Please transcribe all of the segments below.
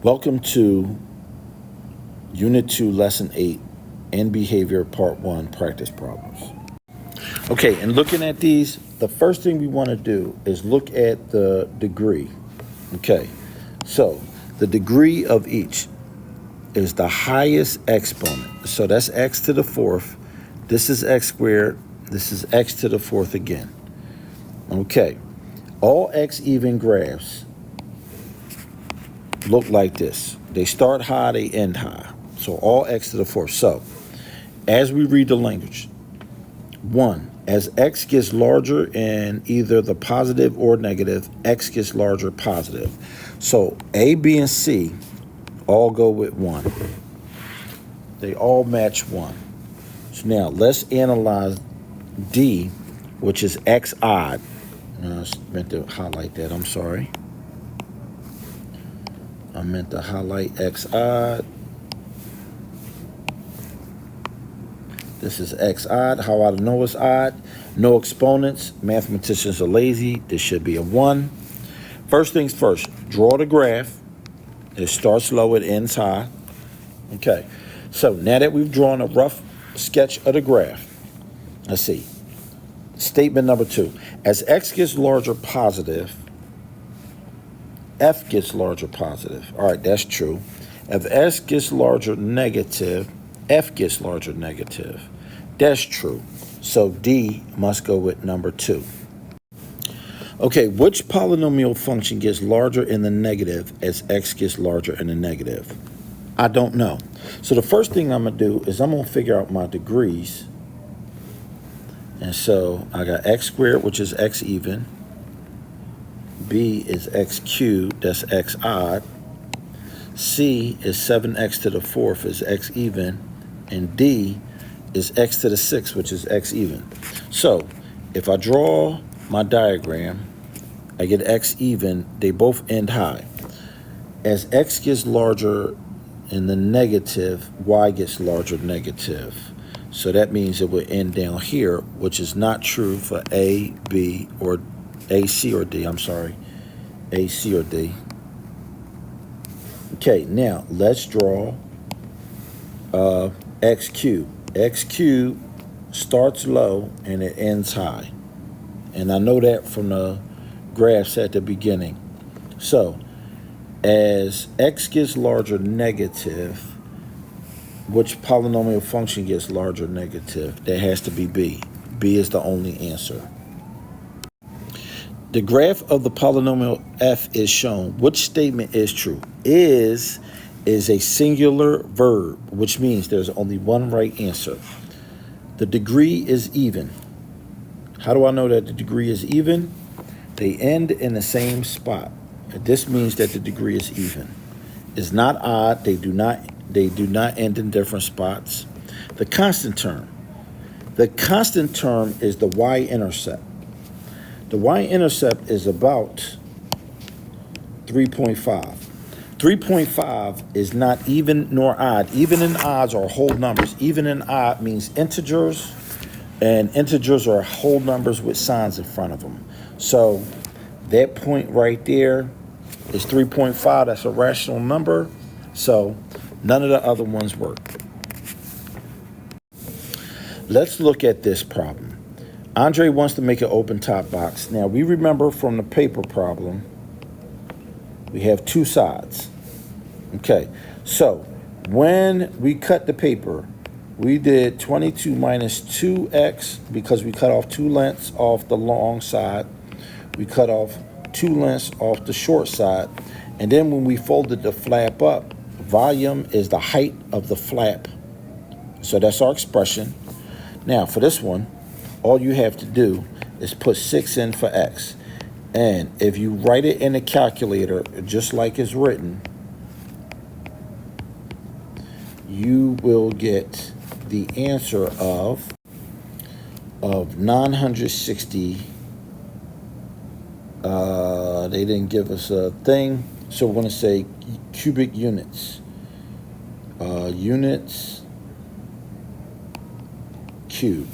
Welcome to Unit 2, Lesson 8, and Behavior, Part 1, Practice Problems. Okay, and looking at these, the first thing we want to do is look at the degree. Okay, so the degree of each is the highest exponent. So that's x to the fourth. This is x squared. This is x to the fourth again. Okay, all x even graphs look like this. They start high, they end high. So all x to the fourth. So as we read the language, 1, as x gets larger in either the positive or negative, x gets larger positive. So A, B, and C all go with 1. They all match 1. So now let's analyze D, which is x odd. I meant to highlight that, I'm sorry. I meant to highlight x odd. This is x odd. How I know it's odd? No exponents. Mathematicians are lazy. This should be a 1. First things first, draw the graph. It starts low, it ends high. Okay, so now that we've drawn a rough sketch of the graph, let's see. Statement number 2. As x gets larger positive, f gets larger positive. All right, that's true. If s gets larger negative, f gets larger negative. That's true. So D must go with number 2. Okay, which polynomial function gets larger in the negative as x gets larger in the negative? I don't know. So the first thing I'm going to do is I'm going to figure out my degrees. And so I got x squared, which is x even. B is x cubed, that's x odd. C is 7x to the fourth, is x even. And D is x to the sixth, which is x even. So if I draw my diagram, I get x even. They both end high. As x gets larger in the negative, y gets larger negative. So that means it would end down here, which is not true for A, B, or A, C, or D. I'm sorry. A, C, or D. Okay, now let's draw x cubed. X cubed starts low and it ends high. And I know that from the graphs at the beginning. So as x gets larger negative, which polynomial function gets larger negative? That has to be B. B is the only answer. The graph of the polynomial f is shown. Which statement is true? Is a singular verb, which means there's only one right answer. The degree is even. How do I know that the degree is even? They end in the same spot. This means that the degree is even. It's not odd. They do not end in different spots. The constant term. The constant term is the y-intercept. The y-intercept is about 3.5. 3.5 is not even nor odd. Even and odds are whole numbers. Even and odd means integers, and integers are whole numbers with signs in front of them. So that point right there is 3.5. That's a rational number. So none of the other ones work. Let's look at this problem. Andre wants to make an open top box. Now, we remember from the paper problem, we have two sides. Okay, so when we cut the paper, we did 22 minus 2x because we cut off 2 lengths off the long side. We cut off 2 lengths off the short side. And then when we folded the flap up, volume is the height of the flap. So that's our expression. Now, for this one, all you have to do is put 6 in for x. And if you write it in a calculator, just like it's written, you will get the answer of 960. They didn't give us a thing, so we're going to say cubic units. Units cubed.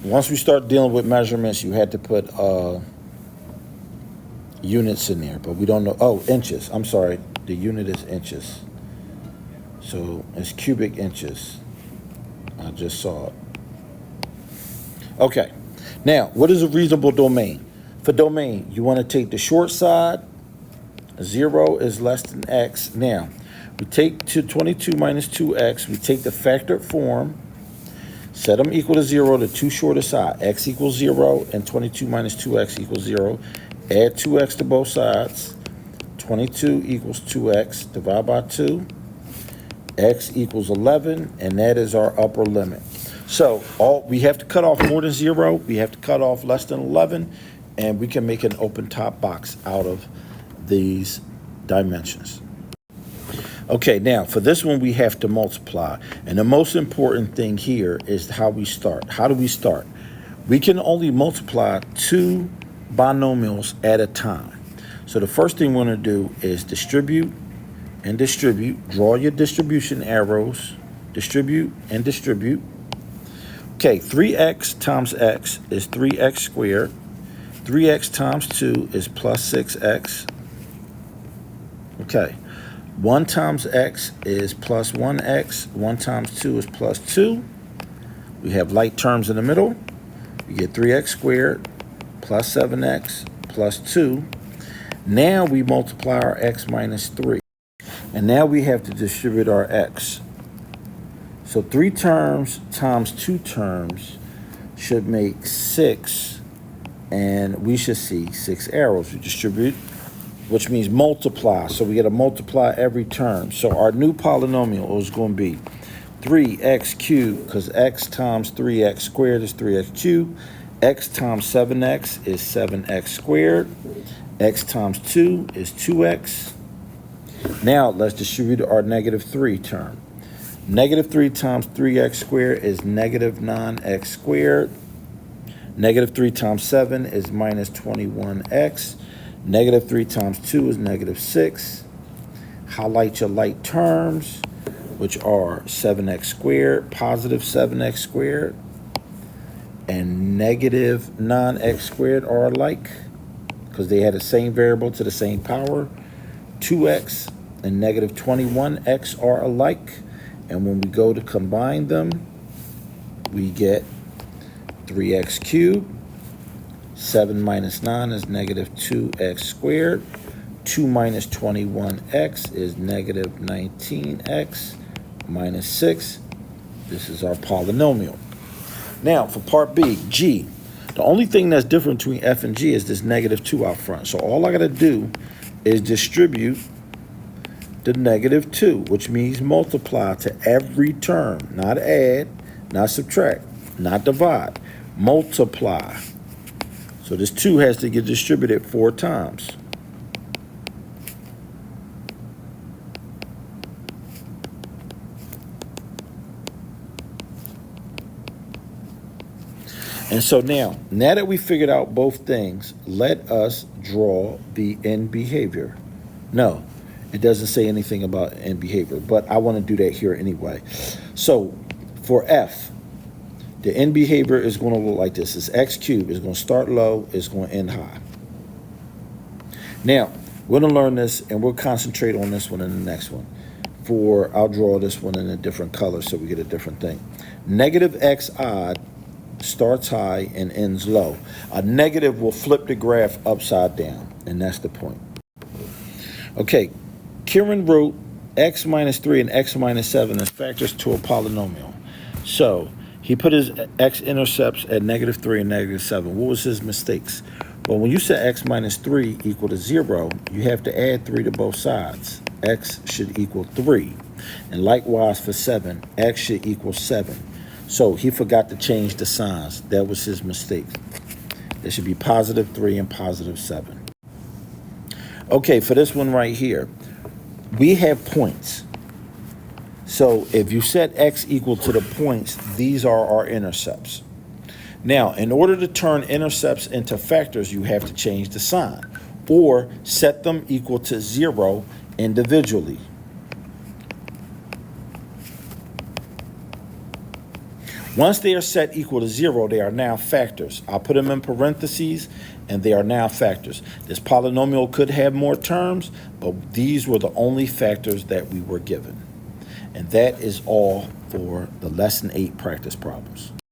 Once we start dealing with measurements, you had to put units in there, but we don't know. Oh, inches. I'm sorry. The unit is inches. So it's cubic inches. I just saw it. Okay. Now, what is a reasonable domain? For domain, you want to take the short side. 0 is less than x. Now, we take 22 minus 2x. We take the factored form. Set them equal to 0, the two shortest side. X equals 0 and 22 minus 2x equals 0. Add 2x to both sides. 22 equals 2x. Divide by 2. X equals 11, and that is our upper limit. So we have to cut off more than 0. We have to cut off less than 11, and we can make an open top box out of these dimensions. Okay, now for this one we have to multiply. And the most important thing here is how we start. How do we start? We can only multiply two binomials at a time. So the first thing we want to do is distribute and distribute. Draw your distribution arrows. Distribute and distribute. Okay, 3x times x is 3x squared. 3x times 2 is plus 6x. Okay. 1 times x is plus 1x. 1 times 2 is plus 2. We have like terms in the middle. We get 3x squared plus 7x plus 2. Now we multiply our x minus 3. And now we have to distribute our x. So 3 terms times 2 terms should make 6. And we should see 6 arrows. We distribute, which means multiply. So we got to multiply every term. So our new polynomial is going to be 3x cubed, because x times 3x squared is 3x cubed. X times 7x is 7x squared. X times 2 is 2x. Now let's distribute our negative 3 term. Negative 3 times 3x squared is negative 9x squared. Negative 3 times 7 is minus 21x. Negative 3 times 2 is negative 6. Highlight your like terms, which are 7x squared, positive 7x squared, and negative 9x squared are alike because they had the same variable to the same power. 2x and negative 21x are alike. And when we go to combine them, we get 3x cubed. 7 minus 9 is negative 2x squared. 2 minus 21x is negative 19x minus 6. This is our polynomial. Now, for part B, G. The only thing that's different between F and G is this negative 2 out front. So all I got to do is distribute the negative 2, which means multiply to every term. Not add, not subtract, not divide. Multiply. So this 2 has to get distributed 4 times. And so now that we figured out both things, let us draw the end behavior. No, it doesn't say anything about end behavior, but I want to do that here anyway. So for F, the end behavior is going to look like this. It's x cubed. It's going to start low. It's going to end high. Now, we're going to learn this, and we'll concentrate on this one and the next one. I'll draw this one in a different color so we get a different thing. Negative x odd starts high and ends low. A negative will flip the graph upside down, and that's the point. Okay, Kieran wrote x minus 3 and x minus 7 as factors to a polynomial. So he put his x-intercepts at negative 3 and negative 7. What was his mistakes? Well, when you set x minus 3 equal to 0, you have to add 3 to both sides. X should equal 3. And likewise for 7, x should equal 7. So he forgot to change the signs. That was his mistake. There should be positive 3 and positive 7. Okay, for this one right here, we have points. So if you set x equal to the points, these are our intercepts. Now, in order to turn intercepts into factors, you have to change the sign or set them equal to 0 individually. Once they are set equal to 0, they are now factors. I'll put them in parentheses, and they are now factors. This polynomial could have more terms, but these were the only factors that we were given. And that is all for the Lesson 8 practice problems.